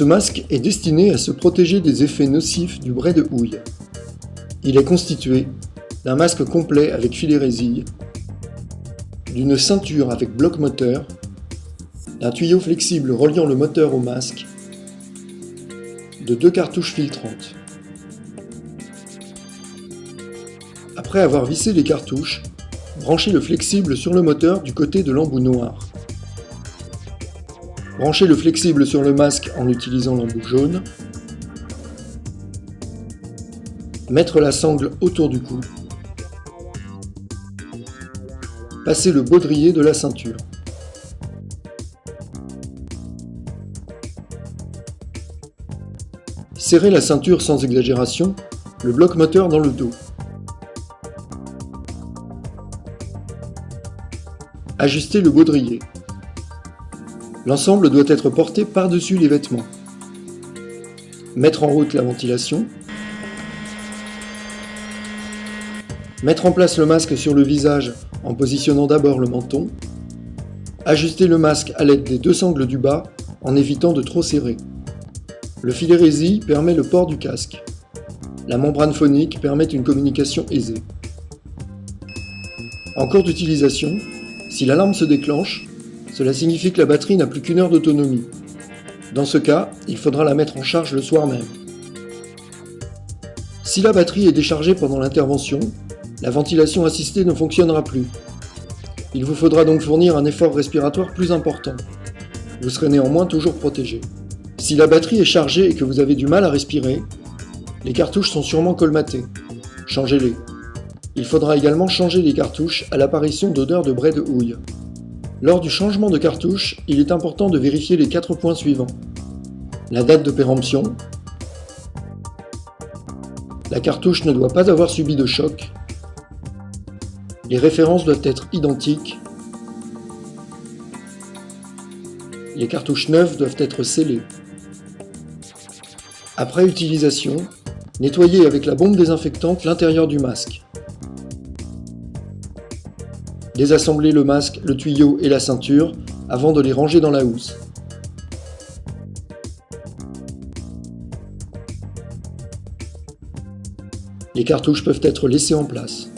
Ce masque est destiné à se protéger des effets nocifs du brai de houille. Il est constitué d'un masque complet avec filet résille, d'une ceinture avec bloc moteur, d'un tuyau flexible reliant le moteur au masque, de 2 cartouches filtrantes. Après avoir vissé les cartouches, branchez le flexible sur le moteur du côté de l'embout noir. Branchez le flexible sur le masque en utilisant l'embout jaune. Mettre la sangle autour du cou. Passez le baudrier de la ceinture. Serrez la ceinture sans exagération, le bloc moteur dans le dos. Ajustez le baudrier. L'ensemble doit être porté par-dessus les vêtements. Mettre en route la ventilation. Mettre en place le masque sur le visage en positionnant d'abord le menton. Ajuster le masque à l'aide des 2 sangles du bas en évitant de trop serrer. Le filet résille permet le port du casque. La membrane phonique permet une communication aisée. En cours d'utilisation, si l'alarme se déclenche, cela signifie que la batterie n'a plus qu'1 heure d'autonomie. Dans ce cas, il faudra la mettre en charge le soir même. Si la batterie est déchargée pendant l'intervention, la ventilation assistée ne fonctionnera plus. Il vous faudra donc fournir un effort respiratoire plus important. Vous serez néanmoins toujours protégé. Si la batterie est chargée et que vous avez du mal à respirer, les cartouches sont sûrement colmatées. Changez-les. Il faudra également changer les cartouches à l'apparition d'odeurs de brai de houille. Lors du changement de cartouche, il est important de vérifier les 4 points suivants. La date de péremption. La cartouche ne doit pas avoir subi de choc. Les références doivent être identiques. Les cartouches neuves doivent être scellées. Après utilisation, nettoyez avec la bombe désinfectante l'intérieur du masque. Désassemblez le masque, le tuyau et la ceinture avant de les ranger dans la housse. Les cartouches peuvent être laissées en place.